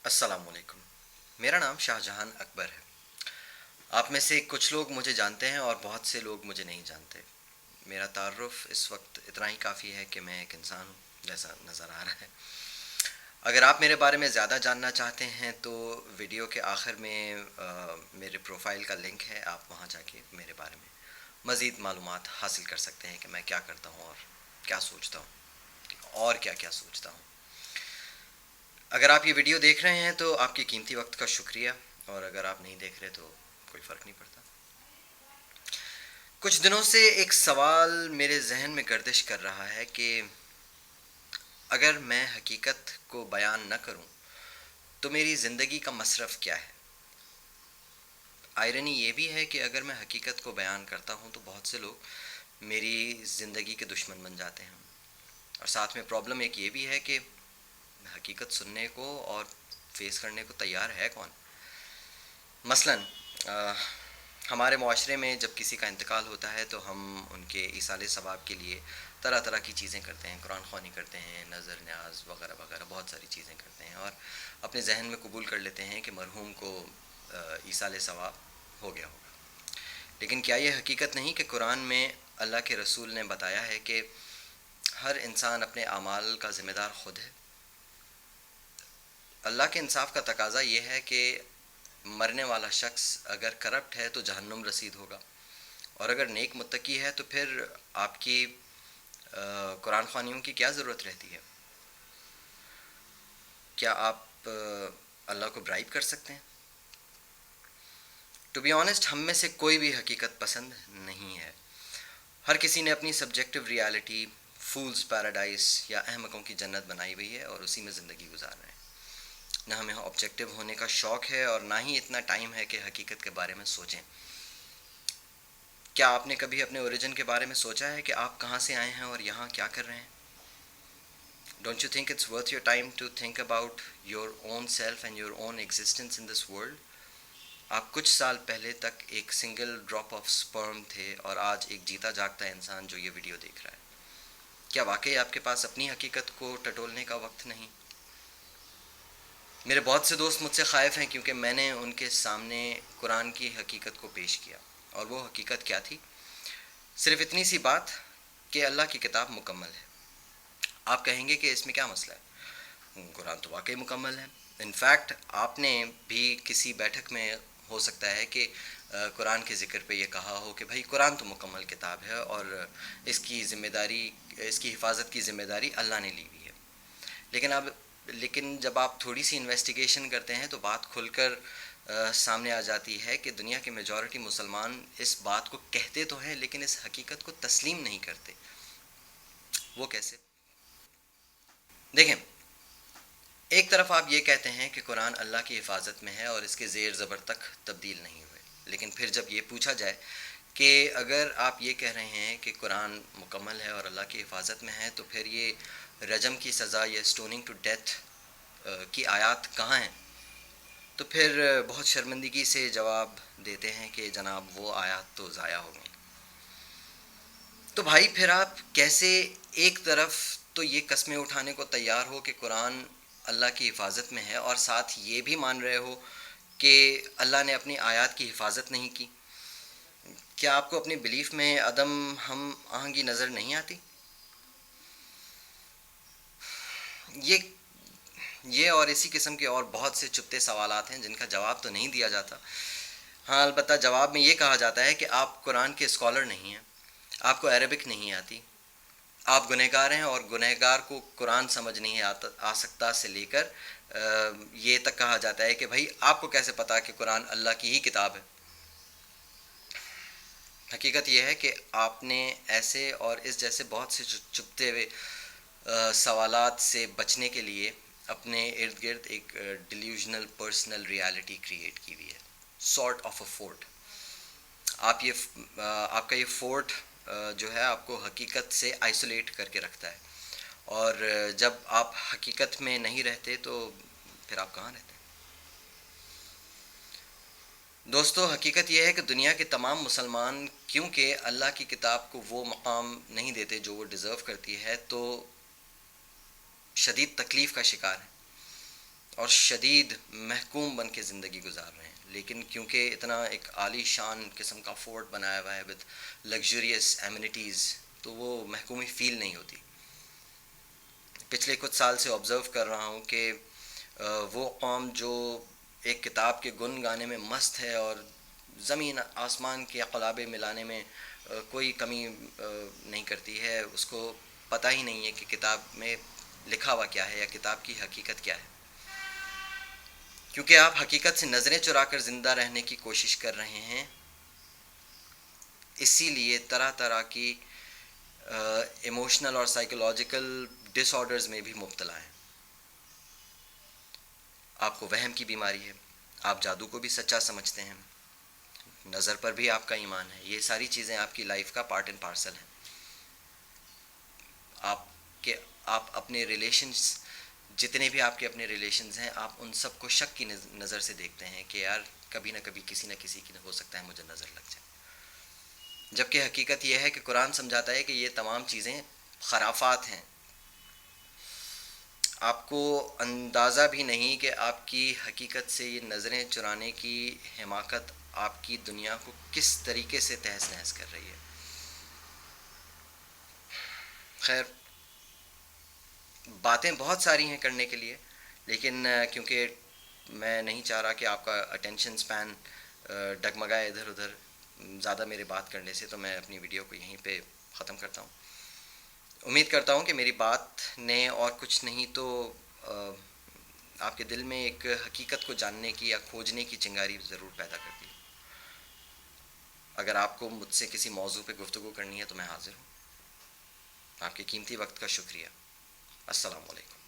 السلام علیکم. میرا نام شاہ جہان اکبر ہے. آپ میں سے کچھ لوگ مجھے جانتے ہیں اور بہت سے لوگ مجھے نہیں جانتے. میرا تعارف اس وقت اتنا ہی کافی ہے کہ میں ایک انسان ہوں جیسا نظر آ رہا ہے. اگر آپ میرے بارے میں زیادہ جاننا چاہتے ہیں تو ویڈیو کے آخر میں میرے پروفائل کا لنک ہے. آپ وہاں جا کے میرے بارے میں مزید معلومات حاصل کر سکتے ہیں کہ میں کیا کرتا ہوں اور کیا سوچتا ہوں اور کیا کیا سوچتا ہوں. اگر آپ یہ ویڈیو دیکھ رہے ہیں تو آپ کے قیمتی وقت کا شکریہ، اور اگر آپ نہیں دیکھ رہے تو کوئی فرق نہیں پڑتا. کچھ دنوں سے ایک سوال میرے ذہن میں گردش کر رہا ہے کہ اگر میں حقیقت کو بیان نہ کروں تو میری زندگی کا مصرف کیا ہے. آئرنی یہ بھی ہے کہ اگر میں حقیقت کو بیان کرتا ہوں تو بہت سے لوگ میری زندگی کے دشمن بن جاتے ہیں. اور ساتھ میں پرابلم ایک یہ بھی ہے کہ حقیقت سننے کو اور فیس کرنے کو تیار ہے کون. مثلا ہمارے معاشرے میں جب کسی کا انتقال ہوتا ہے تو ہم ان کے ایصال ثواب کے لیے طرح طرح کی چیزیں کرتے ہیں. قرآن خوانی کرتے ہیں، نظر نیاز وغیرہ وغیرہ بہت ساری چیزیں کرتے ہیں، اور اپنے ذہن میں قبول کر لیتے ہیں کہ مرحوم کو ایصال ثواب ہو گیا ہوگا. لیکن کیا یہ حقیقت نہیں کہ قرآن میں اللہ کے رسول نے بتایا ہے کہ ہر انسان اپنے اعمال کا ذمہ دار خود ہے. اللہ کے انصاف کا تقاضا یہ ہے کہ مرنے والا شخص اگر کرپٹ ہے تو جہنم رسید ہوگا، اور اگر نیک متقی ہے تو پھر آپ کی قرآن خوانیوں کی کیا ضرورت رہتی ہے. کیا آپ اللہ کو برائب کر سکتے ہیں؟ ٹو بی آنیسٹ ہم میں سے کوئی بھی حقیقت پسند نہیں ہے. ہر کسی نے اپنی سبجیکٹو ریالٹی فولز پیراڈائز یا احمقوں کی جنت بنائی ہوئی ہے اور اسی میں زندگی گزار رہے ہیں. نہ ہمیں آبجیکٹو ہونے کا شوق ہے اور نہ ہی اتنا ٹائم ہے کہ حقیقت کے بارے میں سوچیں. کیا آپ نے کبھی اپنے اوریجن کے بارے میں سوچا ہے کہ آپ کہاں سے آئے ہیں اور یہاں کیا کر رہے ہیں؟ Don't you think it's worth your time to think about your own self and your own existence in this world. آپ کچھ سال پہلے تک ایک سنگل ڈراپ آف سپرم تھے اور آج ایک جیتا جاگتا انسان جو یہ ویڈیو دیکھ رہا ہے. کیا واقعی آپ کے پاس اپنی حقیقت کو ٹٹولنے کا وقت نہیں؟ میرے بہت سے دوست مجھ سے خائف ہیں کیونکہ میں نے ان کے سامنے قرآن کی حقیقت کو پیش کیا. اور وہ حقیقت کیا تھی؟ صرف اتنی سی بات کہ اللہ کی کتاب مکمل ہے. آپ کہیں گے کہ اس میں کیا مسئلہ ہے؟ قرآن تو واقعی مکمل ہے. انفیکٹ آپ نے بھی کسی بیٹھک میں ہو سکتا ہے کہ قرآن کے ذکر پہ یہ کہا ہو کہ بھائی قرآن تو مکمل کتاب ہے اور اس کی ذمہ داری، اس کی حفاظت کی ذمہ داری اللہ نے لی ہوئی ہے. لیکن جب آپ تھوڑی سی انویسٹیگیشن کرتے ہیں تو بات کھل کر سامنے آ جاتی ہے کہ دنیا کے میجورٹی مسلمان اس بات کو کہتے تو ہیں لیکن اس حقیقت کو تسلیم نہیں کرتے. وہ کیسے؟ دیکھیں، ایک طرف آپ یہ کہتے ہیں کہ قرآن اللہ کی حفاظت میں ہے اور اس کے زیر زبر تک تبدیل نہیں ہوئے، لیکن پھر جب یہ پوچھا جائے کہ اگر آپ یہ کہہ رہے ہیں کہ قرآن مکمل ہے اور اللہ کی حفاظت میں ہے تو پھر یہ رجم کی سزا یا اسٹوننگ ٹو ڈیتھ کی آیات کہاں ہیں؟ تو پھر بہت شرمندگی سے جواب دیتے ہیں کہ جناب وہ آیات تو ضائع ہو گئیں. تو بھائی پھر آپ کیسے ایک طرف تو یہ قسمیں اٹھانے کو تیار ہو کہ قرآن اللہ کی حفاظت میں ہے اور ساتھ یہ بھی مان رہے ہو کہ اللہ نے اپنی آیات کی حفاظت نہیں کی؟ کیا آپ کو اپنی بلیف میں عدم ہم آہنگی نظر نہیں آتی؟ یہ یہ اور اسی قسم کے اور بہت سے چپتے سوالات ہیں جن کا جواب تو نہیں دیا جاتا. ہاں البتہ جواب میں یہ کہا جاتا ہے کہ آپ قرآن کے اسکالر نہیں ہیں، آپ کو عربک نہیں آتی، آپ گنہگار ہیں اور گنہگار کو قرآن سمجھ نہیں آ سکتا سے لے کر یہ تک کہا جاتا ہے کہ بھائی آپ کو کیسے پتا کہ قرآن اللہ کی ہی کتاب ہے. حقیقت یہ ہے کہ آپ نے ایسے اور اس جیسے بہت سے چپتے ہوئے سوالات سے بچنے کے لیے اپنے ارد گرد ایک ڈیلیوژنل پرسنل ریالٹی کریٹ کی ہوئی ہے، سارٹ آف اے فورٹ. آپ کا یہ فورٹ جو ہے آپ کو حقیقت سے آئسولیٹ کر کے رکھتا ہے، اور جب آپ حقیقت میں نہیں رہتے تو پھر آپ کہاں رہتے ہیں؟ دوستو، حقیقت یہ ہے کہ دنیا کے تمام مسلمان کیونکہ اللہ کی کتاب کو وہ مقام نہیں دیتے جو وہ ڈیزرو کرتی ہے تو شدید تکلیف کا شکار ہیں. اور شدید محکوم بن کے زندگی گزار رہے ہیں، لیکن کیونکہ اتنا ایک عالی شان قسم کا فورٹ بنایا ہوا ہے وتھ لگژریس ایمینٹیز، تو وہ محکومی فیل نہیں ہوتی. پچھلے کچھ سال سے آبزرو کر رہا ہوں کہ وہ قوم جو ایک کتاب کے گن گانے میں مست ہے اور زمین آسمان کے قلابے ملانے میں کوئی کمی نہیں کرتی ہے، اس کو پتہ ہی نہیں ہے کہ کتاب میں لکھا ہوا کیا ہے یا کتاب کی حقیقت کیا ہے. کیونکہ آپ حقیقت سے نظریں چرا کر زندہ رہنے کی کوشش کر رہے ہیں، اسی لیے طرح طرح کی ایموشنل اور سائیکولوجیکل ڈس آرڈرز میں بھی مبتلا ہیں. آپ کو وہم کی بیماری ہے، آپ جادو کو بھی سچا سمجھتے ہیں، نظر پر بھی آپ کا ایمان ہے. یہ ساری چیزیں آپ کی لائف کا پارٹ اینڈ پارسل ہیں. آپ اپنے ریلیشنز، جتنے بھی آپ کے اپنے ریلیشنز ہیں، آپ ان سب کو شک کی نظر سے دیکھتے ہیں کہ یار کبھی نہ کبھی کسی نہ کسی کی ہو سکتا ہے مجھے نظر لگ جائے. جبکہ حقیقت یہ ہے کہ قرآن سمجھاتا ہے کہ یہ تمام چیزیں خرافات ہیں. آپ کو اندازہ بھی نہیں کہ آپ کی حقیقت سے یہ نظریں چرانے کی حماقت آپ کی دنیا کو کس طریقے سے تہس نہس کر رہی ہے. خیر، باتیں بہت ساری ہیں کرنے کے لیے، لیکن کیونکہ میں نہیں چاہ رہا کہ آپ کا اٹینشن سپین ڈگمگائے ادھر ادھر زیادہ میرے بات کرنے سے، تو میں اپنی ویڈیو کو یہیں پہ ختم کرتا ہوں. امید کرتا ہوں کہ میری بات نے اور کچھ نہیں تو آپ کے دل میں ایک حقیقت کو جاننے کی یا کھوجنے کی چنگاری ضرور پیدا کر دی. اگر آپ کو مجھ سے کسی موضوع پہ گفتگو کرنی ہے تو میں حاضر ہوں. آپ کے قیمتی وقت کا شکریہ. السلام علیکم.